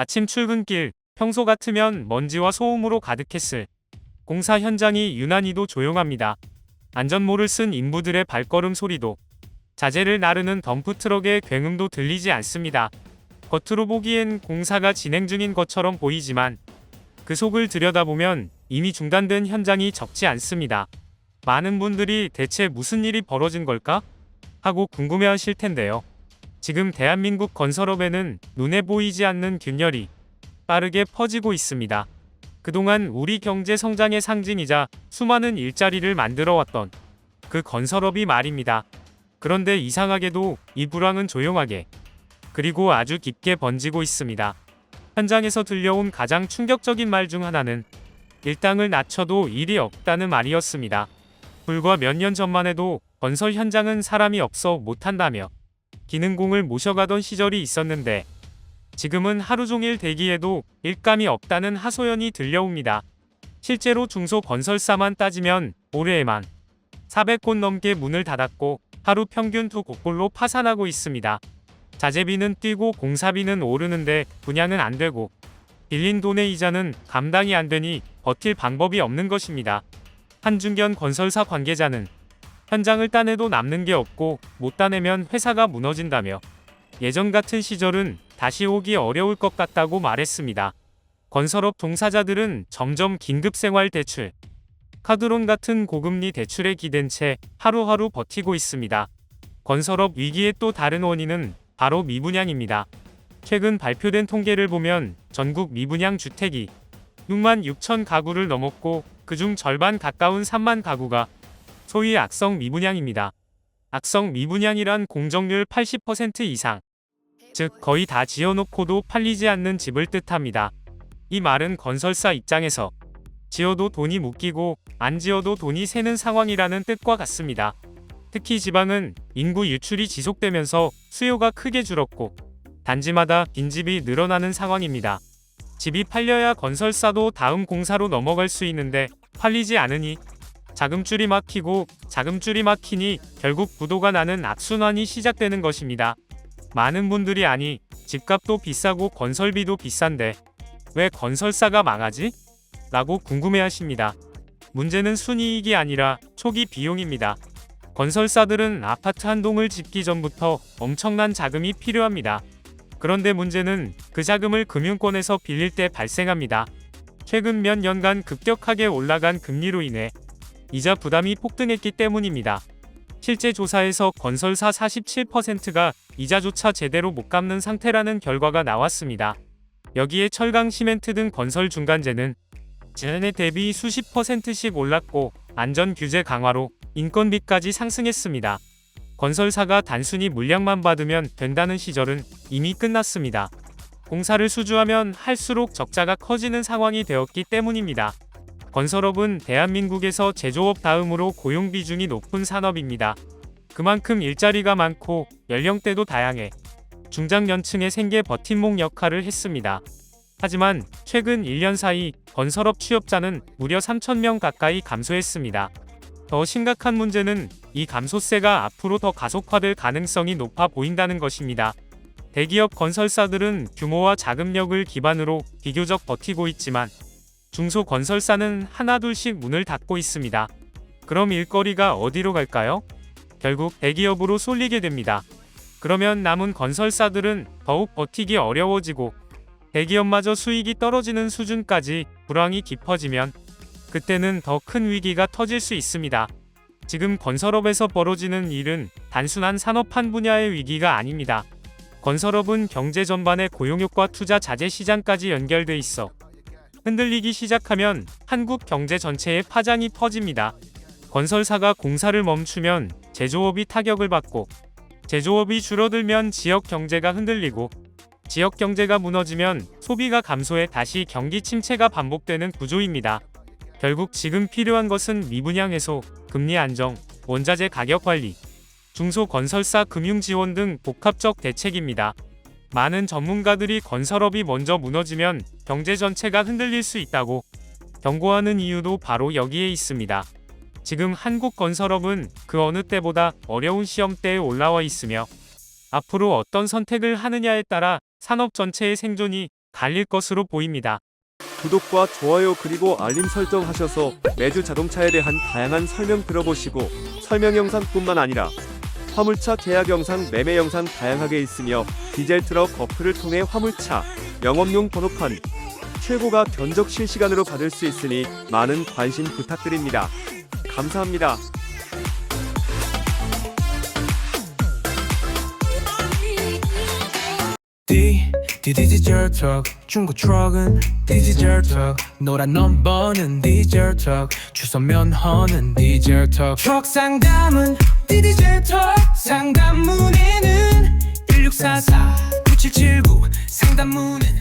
아침 출근길, 평소 같으면 먼지와 소음으로 가득했을 공사 현장이 유난히도 조용합니다. 안전모를 쓴 인부들의 발걸음 소리도, 자재를 나르는 덤프트럭의 굉음도 들리지 않습니다. 겉으로 보기엔 공사가 진행 중인 것처럼 보이지만 그 속을 들여다보면 이미 중단된 현장이 적지 않습니다. 많은 분들이 대체 무슨 일이 벌어진 걸까? 하고 궁금해하실 텐데요. 지금 대한민국 건설업에는 눈에 보이지 않는 균열이 빠르게 퍼지고 있습니다. 그동안 우리 경제 성장의 상징이자 수많은 일자리를 만들어왔던 그 건설업이 말입니다. 그런데 이상하게도 이 불황은 조용하게, 그리고 아주 깊게 번지고 있습니다. 현장에서 들려온 가장 충격적인 말 중 하나는 일당을 낮춰도 일이 없다는 말이었습니다. 불과 몇 년 전만 해도 건설 현장은 사람이 없어 못한다며 기능공을 모셔가던 시절이 있었는데, 지금은 하루 종일 대기해도 일감이 없다는 하소연이 들려옵니다. 실제로 중소건설사만 따지면 올해에만 400곳 넘게 문을 닫았고 하루 평균 2곳꼴로 파산하고 있습니다. 자재비는 뛰고 공사비는 오르는데 분양은 안 되고 빌린 돈의 이자는 감당이 안 되니 버틸 방법이 없는 것입니다. 한중견 건설사 관계자는 현장을 따내도 남는 게 없고 못 따내면 회사가 무너진다며 예전 같은 시절은 다시 오기 어려울 것 같다고 말했습니다. 건설업 종사자들은 점점 긴급생활 대출, 카드론 같은 고금리 대출에 기댄 채 하루하루 버티고 있습니다. 건설업 위기의 또 다른 원인은 바로 미분양입니다. 최근 발표된 통계를 보면 전국 미분양 주택이 6만 6천 가구를 넘었고 그중 절반 가까운 3만 가구가 소위 악성 미분양입니다. 악성 미분양이란 공정률 80% 이상, 즉 거의 다 지어놓고도 팔리지 않는 집을 뜻합니다. 이 말은 건설사 입장에서 지어도 돈이 묶이고 안 지어도 돈이 새는 상황이라는 뜻과 같습니다. 특히 지방은 인구 유출이 지속되면서 수요가 크게 줄었고 단지마다 빈집이 늘어나는 상황입니다. 집이 팔려야 건설사도 다음 공사로 넘어갈 수 있는데 팔리지 않으니 자금줄이 막히고 자금줄이 막히니 결국 부도가 나는 악순환이 시작되는 것입니다. 많은 분들이 아니, 집값도 비싸고 건설비도 비싼데 왜 건설사가 망하지? 라고 궁금해하십니다. 문제는 순이익이 아니라 초기 비용입니다. 건설사들은 아파트 한 동을 짓기 전부터 엄청난 자금이 필요합니다. 그런데 문제는 그 자금을 금융권에서 빌릴 때 발생합니다. 최근 몇 년간 급격하게 올라간 금리로 인해 이자 부담이 폭등했기 때문입니다. 실제 조사에서 건설사 47%가 이자조차 제대로 못 갚는 상태라는 결과가 나왔습니다. 여기에 철강, 시멘트 등 건설 중간재는 지난해 대비 수십 %씩 올랐고 안전 규제 강화로 인건비까지 상승했습니다. 건설사가 단순히 물량만 받으면 된다는 시절은 이미 끝났습니다. 공사를 수주하면 할수록 적자가 커지는 상황이 되었기 때문입니다. 건설업은 대한민국에서 제조업 다음으로 고용 비중이 높은 산업입니다. 그만큼 일자리가 많고 연령대도 다양해 중장년층의 생계 버팀목 역할을 했습니다. 하지만 최근 1년 사이 건설업 취업자는 무려 3,000명 가까이 감소했습니다. 더 심각한 문제는 이 감소세가 앞으로 더 가속화될 가능성이 높아 보인다는 것입니다. 대기업 건설사들은 규모와 자금력을 기반으로 비교적 버티고 있지만 중소건설사는 하나둘씩 문을 닫고 있습니다. 그럼 일거리가 어디로 갈까요? 결국 대기업으로 쏠리게 됩니다. 그러면 남은 건설사들은 더욱 버티기 어려워지고 대기업마저 수익이 떨어지는 수준까지 불황이 깊어지면 그때는 더 큰 위기가 터질 수 있습니다. 지금 건설업에서 벌어지는 일은 단순한 산업 한 분야의 위기가 아닙니다. 건설업은 경제 전반의 고용력과 투자 자재 시장까지 연결돼 있어 흔들리기 시작하면 한국 경제 전체에 파장이 퍼집니다. 건설사가 공사를 멈추면 제조업이 타격을 받고 제조업이 줄어들면 지역 경제가 흔들리고 지역 경제가 무너지면 소비가 감소해 다시 경기 침체가 반복되는 구조입니다. 결국 지금 필요한 것은 미분양 해소, 금리 안정, 원자재 가격 관리, 중소건설사 금융 지원 등 복합적 대책입니다. 많은 전문가들이 건설업이 먼저 무너지면 경제 전체가 흔들릴 수 있다고 경고하는 이유도 바로 여기에 있습니다. 지금 한국 건설업은 그 어느 때보다 어려운 시험대에 올라와 있으며 앞으로 어떤 선택을 하느냐에 따라 산업 전체의 생존이 갈릴 것으로 보입니다. 구독과 좋아요 그리고 알림 설정하셔서 매주 자동차에 대한 다양한 설명 들어보시고 설명 영상뿐만 아니라 화물차 계약 영상, 매매 영상 다양하게 있으며 디젤 트럭 어플을 통해 화물차 영업용 번호판 최고가 견적 실시간으로 받을 수 있으니 많은 관심 부탁드립니다. 감사합니다. 디젤 트럭 중고 트럭은 디젤 트럭 노란 넘버는 디젤 트럭 주소 면허는 디젤 트럭 상담은 디젤 트럭 상담 문의는 1644-9779 상담 문의는